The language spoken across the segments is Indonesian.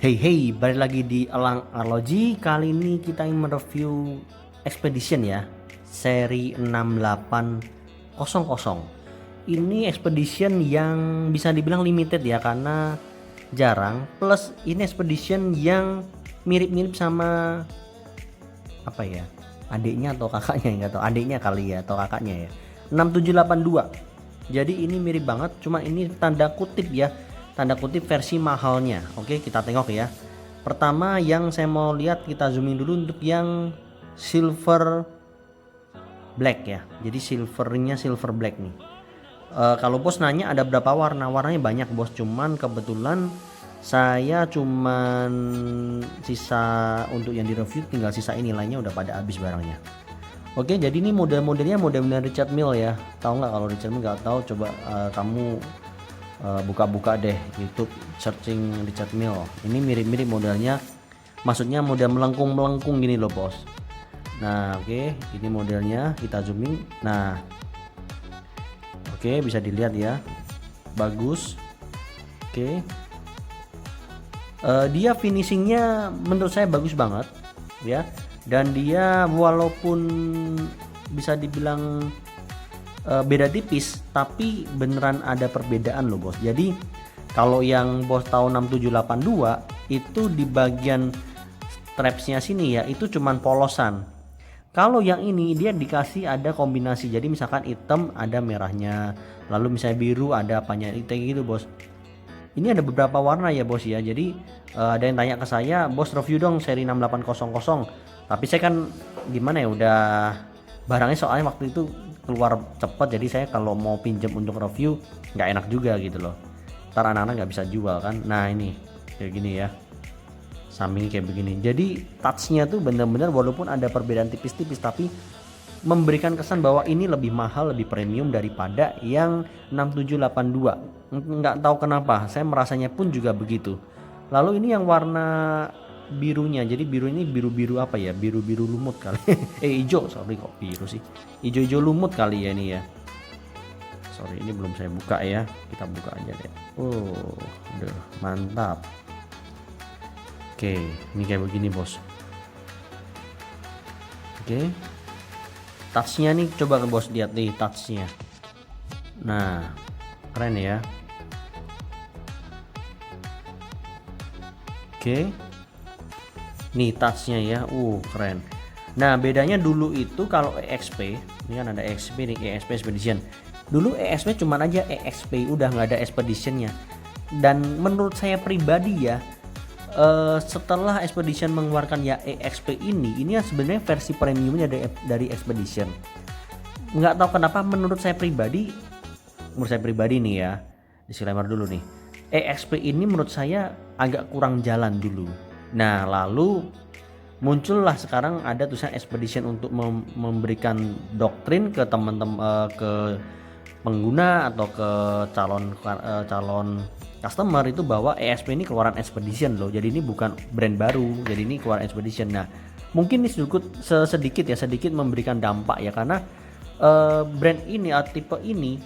Hey hey, balik lagi di Elang Arloji. Kali ini kita ingin mereview Expedition ya, seri 6800. Ini Expedition yang bisa dibilang limited ya, karena jarang. Plus ini Expedition yang mirip-mirip sama apa ya, adiknya atau kakaknya, nggak tahu, adiknya kali ya atau kakaknya ya, 6782. Jadi ini mirip banget, cuma ini tanda kutip ya, tanda kutip versi mahalnya. Oke, kita tengok ya. Pertama yang saya mau lihat, kita zooming dulu untuk yang silver black ya. Jadi silvernya silver black nih. Kalau bos nanya ada berapa warna, warnanya banyak bos, cuman kebetulan saya cuman sisa untuk yang di review, tinggal sisa ini, lainnya udah pada habis barangnya. Oke, jadi ini model-modelnya model-model Richard Mille ya. Tahu nggak kalau Richard Mille? Nggak tahu, coba kamu buka-buka deh YouTube, searching Richard Mille. Ini mirip-mirip modelnya, maksudnya model melengkung-melengkung gini loh bos. Nah oke, ini modelnya, kita zooming. Nah oke, bisa dilihat ya, bagus. Oke, dia finishingnya menurut saya bagus banget ya, dan dia walaupun bisa dibilang beda tipis, tapi beneran ada perbedaan loh bos. Jadi kalau yang bos tahun 6782 itu di bagian strapsnya sini ya, itu cuman polosan. Kalau yang ini dia dikasih ada kombinasi, jadi misalkan hitam ada merahnya, lalu misalnya biru ada apanya, itu gitu bos. Ini ada beberapa warna ya bos ya. Jadi ada yang tanya ke saya, bos review dong seri 6800. Tapi saya kan gimana ya, udah barangnya soalnya waktu itu keluar cepet, jadi saya kalau mau pinjam untuk review nggak enak juga gitu loh, ntar anak-anak nggak bisa jual kan. Nah ini kayak gini ya, samping kayak begini. Jadi touchnya tuh bener-bener walaupun ada perbedaan tipis-tipis, tapi memberikan kesan bahwa ini lebih mahal, lebih premium daripada yang 6782. Nggak tahu kenapa, saya merasanya pun juga begitu. Lalu ini yang warna birunya, jadi biru ini biru-biru apa ya, biru-biru lumut kali. Hijau, sorry kok biru sih, hijau-hijau lumut kali ya ini ya. Sorry, ini belum saya buka ya, kita buka aja deh. Aduh, mantap. Oke, ini kayak begini bos. Oke, touchnya nih, coba bos lihat nih touchnya. Nah, keren ya. Oke, nih touchnya ya, keren. Nah bedanya dulu itu kalau EXP, ini kan ada EXP nih, EXP Expedition. Dulu EXP cuman aja EXP, udah nggak ada Expeditionnya. Dan menurut saya pribadi ya, setelah Expedition mengeluarkan ya EXP ini ya sebenarnya versi premiumnya dari Expedition. Nggak tahu kenapa menurut saya pribadi nih ya, disclaimer dulu nih, EXP ini menurut saya agak kurang jalan dulu. Nah lalu muncullah sekarang ada tulisan Expedition untuk memberikan doktrin ke teman-teman, ke pengguna atau ke calon customer itu, bahwa EXP ini keluaran Expedition loh. Jadi ini bukan brand baru, jadi ini keluaran Expedition. Nah mungkin ini sedikit memberikan dampak ya, karena brand ini atau tipe ini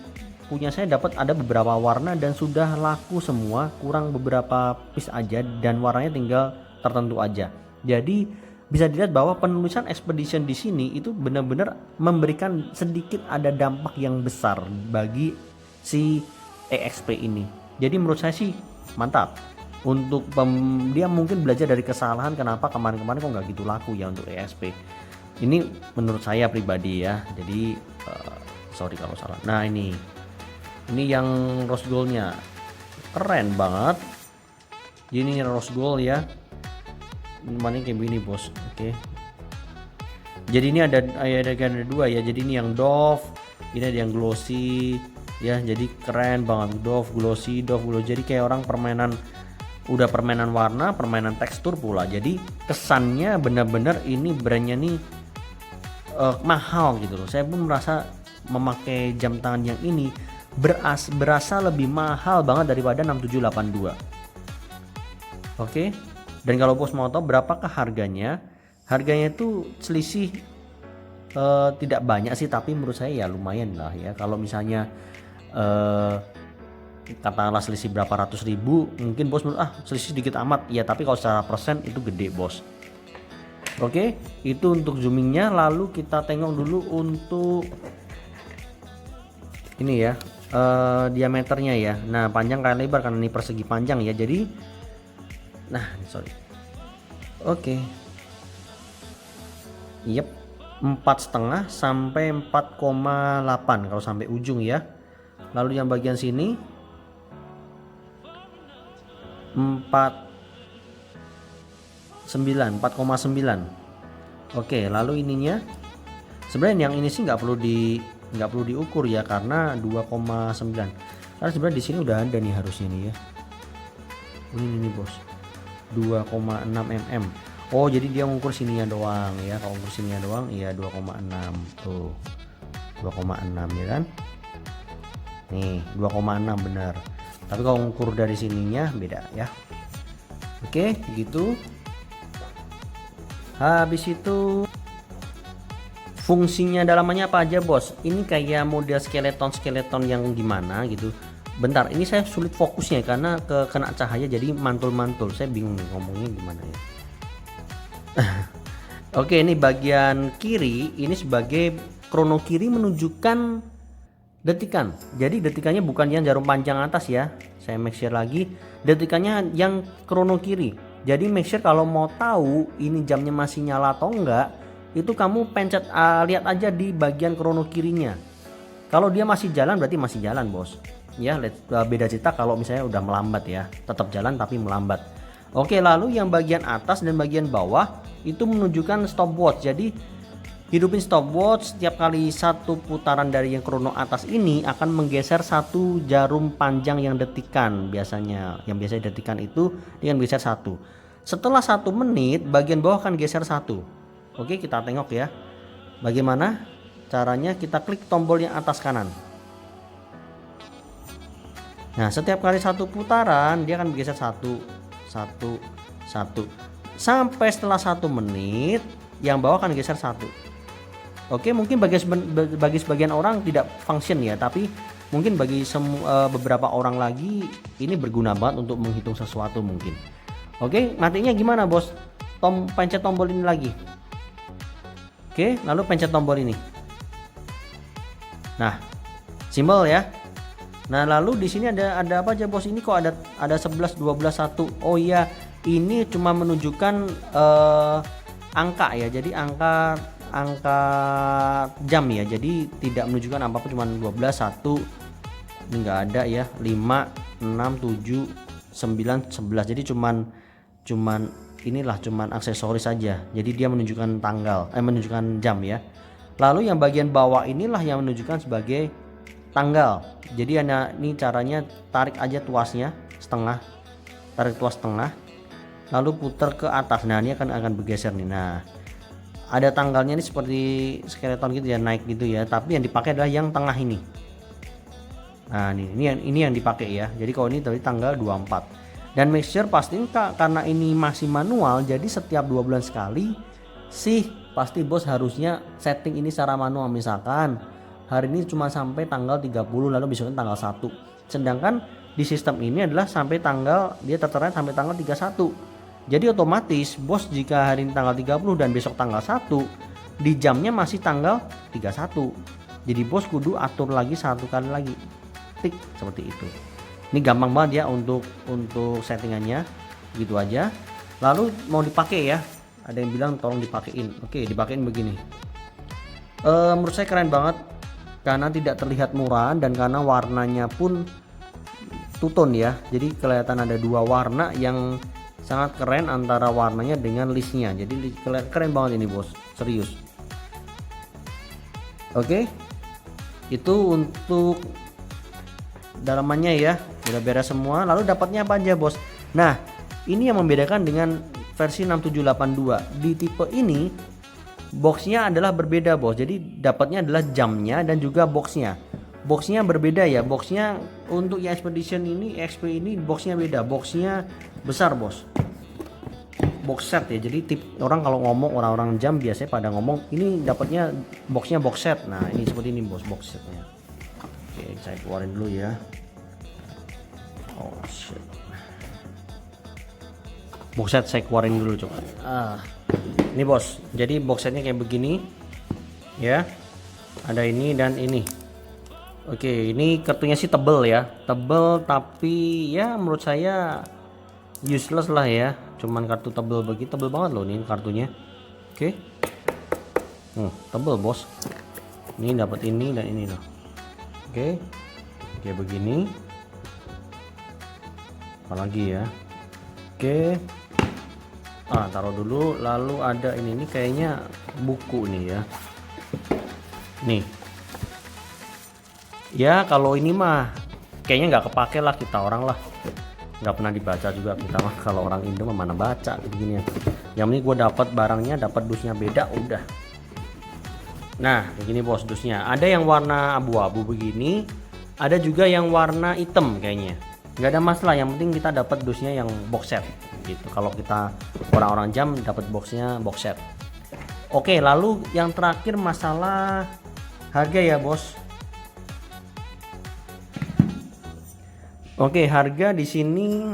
punya saya dapat ada beberapa warna dan sudah laku semua, kurang beberapa piece aja dan warnanya tinggal tertentu aja. Jadi bisa dilihat bahwa penulisan Expedition di sini itu benar-benar memberikan sedikit ada dampak yang besar bagi si EXP ini. Jadi menurut saya sih mantap. Untuk dia mungkin belajar dari kesalahan, kenapa kemarin-kemarin kok nggak gitu laku ya untuk EXP. Ini menurut saya pribadi ya. Jadi sorry kalau salah. Nah ini yang rose goldnya keren banget. Ini rose gold ya, mana kayak begini bos. Oke, jadi ini ada dua ya. Jadi ini yang doff, ini ada yang glossy ya. Jadi keren banget, doff glossy. Jadi kayak orang udah permainan warna, permainan tekstur pula. Jadi kesannya bener-bener ini brandnya nih mahal gitu loh. Saya pun merasa memakai jam tangan yang ini berasa lebih mahal banget daripada 6782. Oke, dan kalau bos mau tahu berapakah harganya, harganya itu selisih tidak banyak sih, tapi menurut saya ya lumayan lah ya. Kalau misalnya katakanlah selisih berapa ratus ribu, mungkin bos menurut selisih sedikit amat ya, tapi kalau secara persen itu gede bos. Oke, itu untuk zoomingnya. Lalu kita tengok dulu untuk ini ya, diameternya ya. Nah, panjang kali lebar karena ini persegi panjang ya, jadi sorry. Oke. Yep, 4,5 sampai 4,8 kalau sampai ujung ya. Lalu yang bagian sini 4,9. Oke, lalu ininya sebenarnya yang ini sih nggak perlu diukur ya, karena 2,9. Karena sebenarnya di sini udah ada nih harusnya nih ya. Ini bos, 2,6 mm. Oh, jadi dia mengukur sininya doang ya. Kalau ukur sininya doang iya 2,6 tuh. 2,6 ya kan? Nih, 2,6 benar. Tapi kalau mengukur dari sininya beda ya. Oke, gitu. Habis itu fungsinya dalamannya apa aja, bos? Ini kayak model skeleton yang gimana gitu. Bentar, ini saya sulit fokusnya karena kena cahaya jadi mantul-mantul. Saya bingung nih ngomongnya gimana ya. Oke, ini bagian kiri ini sebagai krono kiri menunjukkan detikan. Jadi detikannya bukan yang jarum panjang atas ya. Saya make sure lagi, detikannya yang krono kiri. Jadi make sure kalau mau tahu ini jamnya masih nyala atau enggak, itu kamu pencet lihat aja di bagian krono kirinya. Kalau dia masih jalan berarti masih jalan, bos. Ya, beda cerita kalau misalnya udah melambat ya. Tetap jalan tapi melambat. Oke, lalu yang bagian atas dan bagian bawah itu menunjukkan stopwatch. Jadi hidupin stopwatch, setiap kali satu putaran dari yang krono atas ini akan menggeser satu jarum panjang yang detikan. Biasanya yang biasa detikan itu dengan geser satu. Setelah 1 menit bagian bawah akan geser satu. Oke, kita tengok ya. Bagaimana caranya? Kita klik tombol yang atas kanan. Nah, setiap kali satu putaran dia akan bergeser satu sampai setelah 1 menit yang bawah akan geser satu. Oke, mungkin bagi sebagian orang tidak function ya, tapi mungkin bagi beberapa orang lagi ini berguna banget untuk menghitung sesuatu mungkin. Oke, matinya gimana, bos? Pencet tombol ini lagi. Oke, lalu pencet tombol ini. Nah, simbol ya. Nah, lalu di sini ada apa aja, bos? Ini kok ada 11, 12, 1. Oh iya, ini cuma menunjukkan angka ya. Jadi angka jam ya. Jadi tidak menunjukkan apa-apa, cuma 12, 1. Ini enggak ada ya. 5, 6, 7, 9, 11. Jadi cuman aksesoris saja. Jadi dia menunjukkan menunjukkan jam ya. Lalu yang bagian bawah inilah yang menunjukkan sebagai tanggal. Jadi ini caranya, tarik aja tuasnya setengah, tarik tuas setengah, lalu putar ke atas. Nah, ini akan bergeser nih. Nah, ada tanggalnya ini seperti skeleton gitu ya, naik gitu ya. Tapi yang dipakai adalah yang tengah ini. Nah, ini yang dipakai ya. Jadi kalau ini dari tanggal 24. Dan make sure pastiin karena ini masih manual, jadi setiap 2 bulan sekali sih pasti bos harusnya setting ini secara manual. Misalkan hari ini cuma sampai tanggal 30, lalu besoknya tanggal 1. Sedangkan di sistem ini adalah sampai dia tertera sampai tanggal 31. Jadi otomatis bos jika hari ini tanggal 30 dan besok tanggal 1, di jamnya masih tanggal 31. Jadi bos kudu atur lagi 1 kali lagi. Tik seperti itu. Ini gampang banget ya untuk settingannya. Gitu aja. Lalu mau dipakai ya. Ada yang bilang tolong dipakein. Oke, dipakein begini. Menurut saya keren banget. Karena tidak terlihat murahan dan karena warnanya pun two-tone ya. Jadi kelihatan ada 2 warna yang sangat keren antara warnanya dengan listnya. Jadi keren banget ini, bos. Serius. Oke. Itu untuk dalamannya ya. Udah beres semua. Lalu dapatnya apa aja, bos? Nah, ini yang membedakan dengan versi 6782. Di tipe ini boxnya adalah berbeda, bos. Jadi dapatnya adalah jamnya dan juga boxnya. Boxnya berbeda ya. Boxnya untuk yang Expedition ini, XP ini boxnya beda. Boxnya besar, bos. Box set ya. Jadi orang-orang jam biasanya pada ngomong ini dapatnya boxnya box set. Nah, ini seperti ini, bos, box setnya. Oke, saya keluarin dulu ya. Oh shit. Box set saya keluarin dulu coba. Ini bos, jadi box setnya kayak begini ya, ada ini dan ini. Oke, ini kartunya sih tebel ya, tebel tapi ya menurut saya useless lah ya, cuman kartu tebel begitu, tebel banget loh ini kartunya. Oke, tebel bos, ini dapat ini dan ini loh. Oke, kayak begini, apalagi ya. Oke, taruh dulu. Lalu ada ini kayaknya buku nih ya, nih ya. Kalau ini mah kayaknya nggak kepake lah, kita orang lah nggak pernah dibaca juga kita mah. Kalau orang Indo mah mana baca begini ya. Yang ini gue dapat barangnya, dapat dusnya beda udah. Nah begini bos dusnya, ada yang warna abu-abu begini, ada juga yang warna hitam kayaknya. Nggak ada masalah, yang penting kita dapat dusnya yang box set gitu. Kalau kita orang-orang jam dapat boxnya box set. Oke, lalu yang terakhir masalah harga ya bos. Oke, harga di sini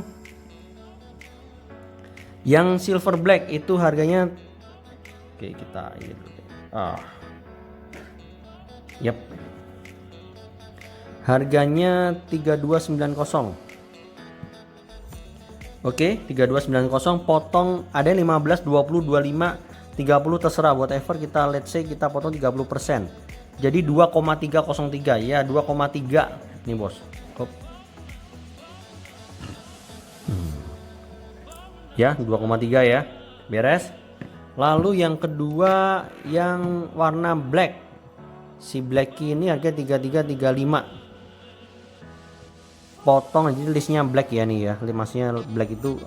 yang silver black itu harganya, oke kita ini dulu. Yap. Harganya 3290. Oke, 3290 potong ada 15, 20, 25, 30 terserah whatever, kita let's say kita potong 30%. Jadi 2,303 ya, 2,3 nih bos. Ya, 2,3 ya. Beres. Lalu yang kedua yang warna black. Si black ini harga 3335. Potong jadi listnya black ya nih ya, limasnya black itu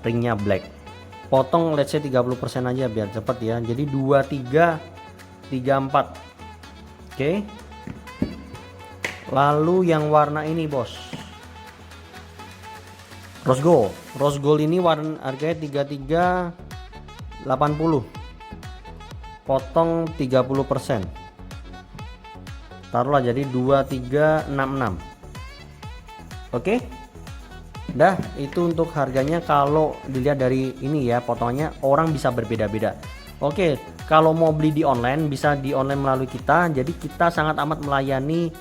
ringnya black, potong let's say 30% aja biar cepet ya, jadi 2334. Oke. Lalu yang warna ini bos, rose gold ini warna harganya 3380, potong 30%, taruhlah jadi 2366. Oke, dah itu untuk harganya. Kalau dilihat dari ini ya potongannya orang bisa berbeda-beda. Oke, kalau mau beli di online bisa di online melalui kita. Jadi kita sangat amat melayani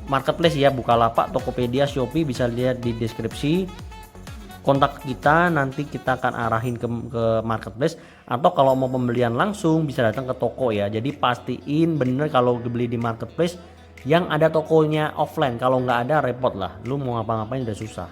marketplace ya, Bukalapak, Tokopedia, Shopee, bisa lihat di deskripsi. Kontak kita nanti kita akan arahin ke marketplace, atau kalau mau pembelian langsung bisa datang ke toko ya. Jadi pastiin bener kalau beli di marketplace yang ada tokonya offline. Kalau nggak ada repot lah, lu mau ngapa-ngapain udah susah.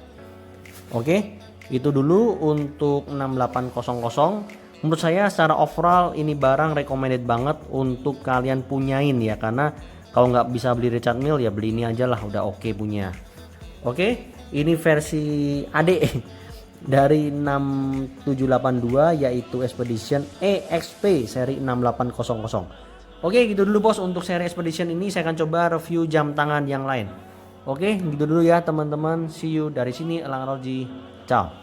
Oke, itu dulu untuk 6800. Menurut saya secara overall ini barang recommended banget untuk kalian punyain ya, karena kalau nggak bisa beli Richard Mille ya beli ini aja lah, udah oke punya. Oke, ini versi AD dari 6782 yaitu Expedition EXP seri 6800. Oke, gitu dulu bos untuk seri Expedition ini. Saya akan coba review jam tangan yang lain. Oke, gitu dulu ya teman-teman. See you dari sini Elang Roji. Ciao.